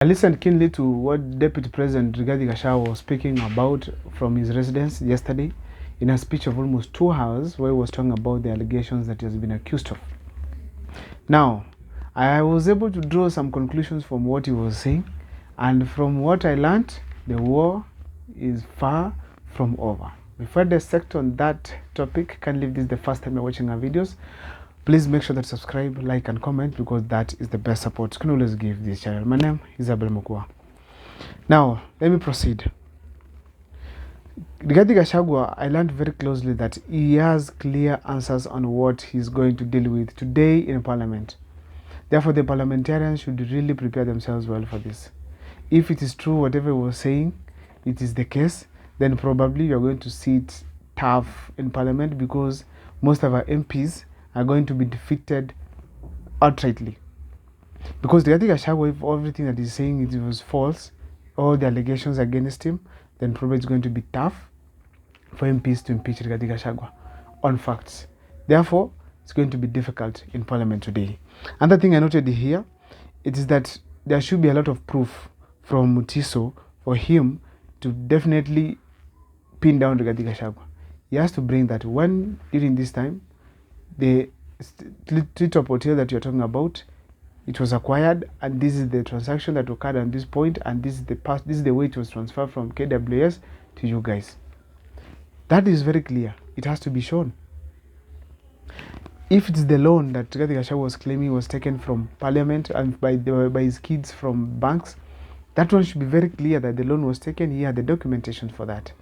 I listened keenly to what Deputy President Rigathi Gachagua was speaking about from his residence yesterday in a speech of almost 2 hours where he was talking about the allegations that he has been accused of. Now, I was able to draw some conclusions from what he was saying, and from what I learned, the war is far from over. Before I dissect on that topic, kindly if this is the first time you're watching our videos, please make sure that subscribe, like, and comment, because that is the best support you can always give this channel. My name is Abel Mukua. Now, let me proceed. Rigathi Gachagua, I learned very closely that he has clear answers on what he's going to deal with today in Parliament. Therefore, the parliamentarians should really prepare themselves well for this. If it is true, whatever he was saying, it is the case, then probably you're going to see it tough in Parliament, because most of our MPs are going to be defeated outrightly. Because Rigathi Gachagua, if everything that he's saying it was false, all the allegations against him, then probably it's going to be tough for MPs to impeach Rigathi Gachagua on facts. Therefore, it's going to be difficult in Parliament today. Another thing I noted here, it is that there should be a lot of proof from Mutiso for him to definitely pin down Rigathi Gachagua. He has to bring that when during this time, the Twitter hotel that you're talking about, it was acquired, and this is the transaction that occurred at this point, and this is the way it was transferred from KWS to you guys. That is very clear. It has to be shown. If it's the loan that Rigathi Gachagua was claiming was taken from Parliament and by his kids from banks, that one should be very clear that the loan was taken. He had the documentation for that.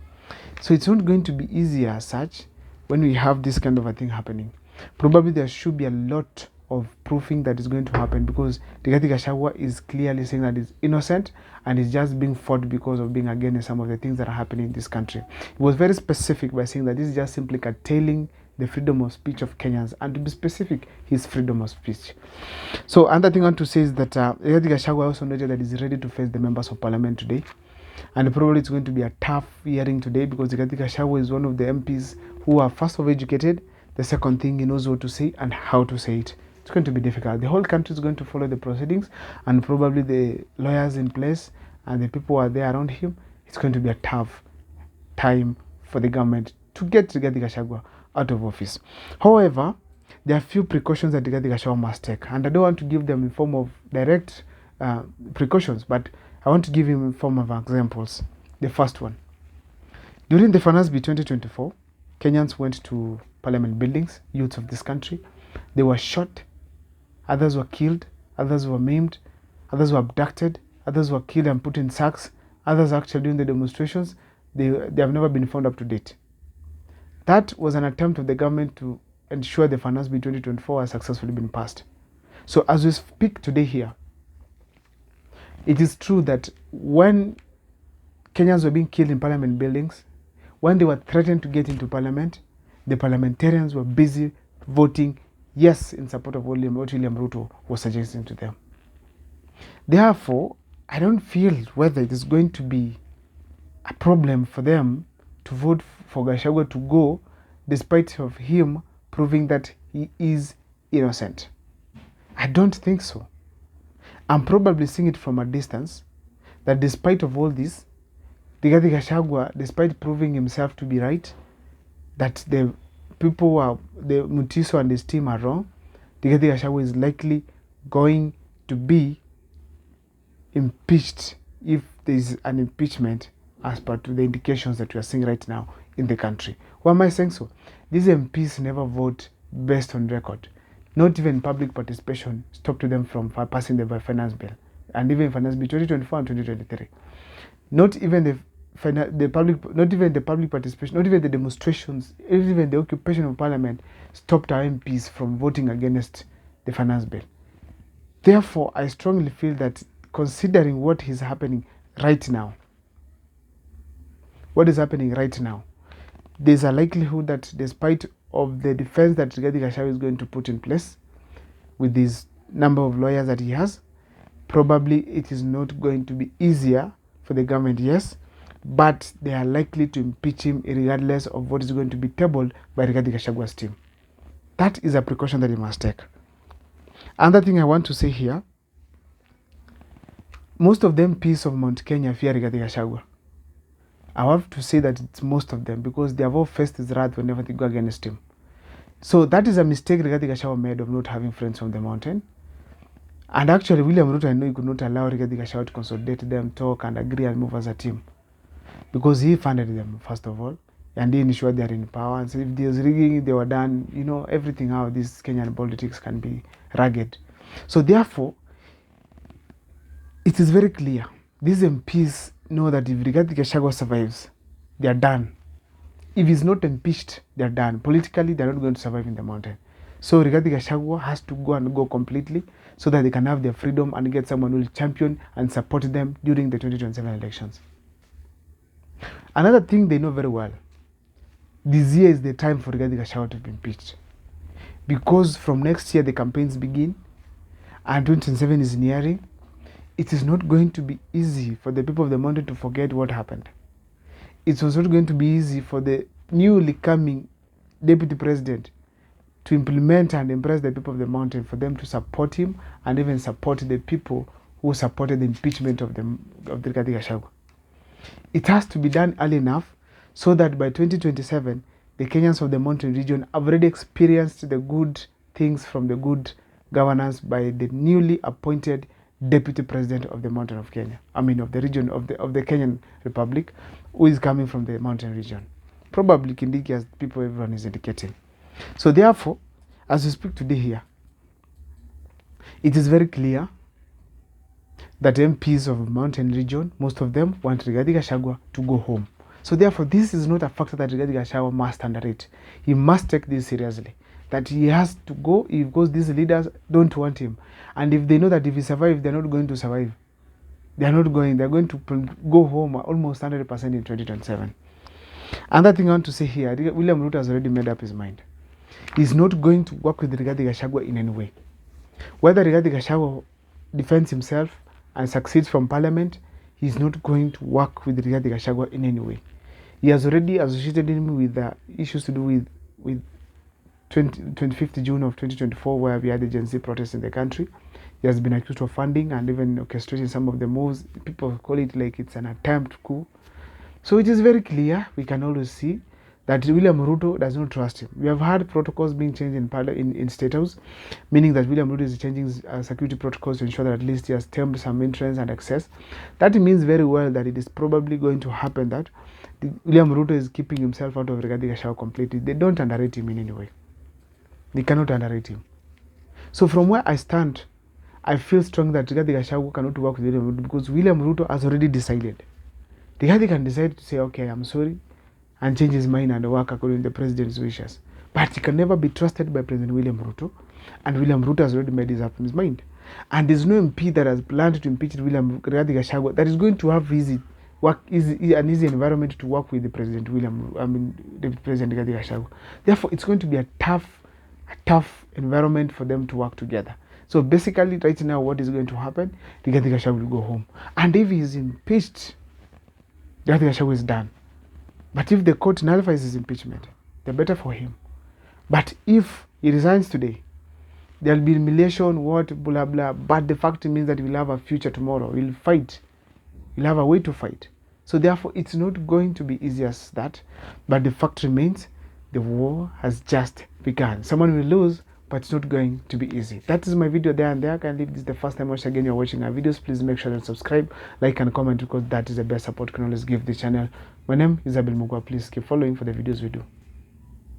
So it's not going to be easy as such when we have this kind of a thing happening. Probably there should be a lot of proofing that is going to happen, because Rigathi Gachagua is clearly saying that he's innocent and is just being fought because of being against some of the things that are happening in this country. He was very specific by saying that this is just simply curtailing the freedom of speech of Kenyans, and to be specific, his freedom of speech. So another thing I want to say is that Rigathi Gachagua also noted that he's ready to face the members of Parliament today, and probably it's going to be a tough hearing today, because Rigathi Gachagua is one of the MPs who are first of educated. The second thing, he knows what to say and how to say it. It's going to be difficult. The whole country is going to follow the proceedings, and probably the lawyers in place and the people who are there around him. It's going to be a tough time for the government to get Rigathi Gachagua out of office. However, there are few precautions that Rigathi Gachagua must take, and I don't want to give them in form of direct precautions, but I want to give him in form of examples. The first one, during the Finance Bill 2024, Kenyans went to Parliament buildings, youths of this country. They were shot, others were killed, others were maimed, others were abducted, others were killed and put in sacks, others actually during the demonstrations, they have never been found up to date. That was an attempt of the government to ensure the Finance Bill 2024 has successfully been passed. So as we speak today here, it is true that when Kenyans were being killed in Parliament buildings, when they were threatened to get into Parliament, the parliamentarians were busy voting yes in support of what William Ruto was suggesting to them. Therefore, I don't feel whether it is going to be a problem for them to vote for Gachagua to go, despite of him proving that he is innocent. I don't think so. I'm probably seeing it from a distance, that despite of all this, Rigathi Gachagua, despite proving himself to be right, that the people who are, the Mutiso and his team are wrong, Rigathi Gachagua is likely going to be impeached if there is an impeachment as per to the indications that we are seeing right now in the country. Why am I saying so? These MPs never vote based on record. Not even public participation stopped them from passing the finance bill, and even finance bill 2024 and 2023. Not even the public participation, not even the demonstrations, even the occupation of Parliament stopped our MPs from voting against the finance bill. Therefore, I strongly feel that considering what is happening right now, there's a likelihood that despite of the defense that Rigathi Gachagua is going to put in place with this number of lawyers that he has, probably it is not going to be easier for the government, yes, but they are likely to impeach him regardless of what is going to be tabled by Rigathi Gachagua's team. That is a precaution that he must take. Another thing I want to say here, most of them peace of Mount Kenya fear Rigathi Gachagua. I have to say that it's most of them because they have all faced his wrath whenever they go against him. So that is a mistake Rigathi Gachagua made of not having friends from the mountain. And actually, William Ruto, I know he could not allow Rigathi Gachagua to consolidate them, talk and agree and move as a team. Because he funded them, first of all, and he ensured they are in power. And so if there's rigging, they were done, you know, everything how this Kenyan politics can be rugged. So therefore, it is very clear. These MPs know that if Rigathi Gachagua survives, they are done. If he's not impeached, they are done. Politically, they are not going to survive in the mountain. So Rigathi Gachagua has to go completely so that they can have their freedom and get someone who will champion and support them during the 2027 elections. Another thing they know very well, this year is the time for Rigathi Gachagua to be impeached. Because from next year the campaigns begin and 2027 is nearing, it is not going to be easy for the people of the mountain to forget what happened. It's also not going to be easy for the newly coming deputy president to implement and impress the people of the mountain, for them to support him and even support the people who supported the impeachment of Rigathi Gachagua. It has to be done early enough so that by 2027, the Kenyans of the mountain region have already experienced the good things from the good governance by the newly appointed deputy president of the mountain of Kenya. I mean, of the region of the Kenyan Republic, who is coming from the mountain region. Probably Kindiki, as people, everyone is indicating. So therefore, as we speak today here, it is very clear that MPs of mountain region, most of them want Rigathi Gachagua to go home. So therefore, this is not a factor that Rigathi Gachagua must underrate. He must take this seriously, that he has to go because these leaders don't want him. And if they know that if he survives, they're not going to survive. They're going to go home almost 100% in 2027. Another thing I want to say here, William Ruto has already made up his mind. He's not going to work with Rigathi Gachagua in any way. Whether Rigathi Gachagua defends himself and succeeds from parliament, he's not going to work with Rigathi Gachagua in any way. He has already associated him with issues to do with 25th June of 2024, where we had the Gen Z protests in the country. He has been accused of funding and even orchestrating some of the moves. People call it like it's an attempt coup. So it is very clear, we can always see that William Ruto does not trust him. We have had protocols being changed in State House, meaning that William Ruto is changing security protocols to ensure that at least he has termed some entrance and access. That means very well that it is probably going to happen that William Ruto is keeping himself out of Rigathi Gachagua completely. They don't underrate him in any way. They cannot underrate him. So from where I stand, I feel strong that Rigathi Gachagua cannot work with William Ruto because William Ruto has already decided. Rigathi can decide to say, okay, I'm sorry, and change his mind and work according to the president's wishes. But he can never be trusted by President William Ruto, and William Ruto has already made up his mind. And there's no MP that has planned to impeach Rigathi Gachagua that is going to have an easy environment to work with the President the President Rigathi Gachagua. Therefore, it's going to be a tough environment for them to work together. So basically, right now, what is going to happen? Rigathi Gachagua will go home, and if he is impeached, Rigathi Gachagua is done. But if the court nullifies his impeachment, the better for him. But if he resigns today, there will be humiliation, blah, blah. But the fact means that we'll have a future tomorrow. We'll fight. We'll have a way to fight. So therefore, it's not going to be easy as that. But the fact remains, the war has just begun. Someone will lose, but it's not going to be easy. That is my video there and there. If this is the first time once again you're watching our videos, please make sure to subscribe, like and comment, because that is the best support you can always give the channel. My name is Abel Mugwa. Please keep following for the videos we do.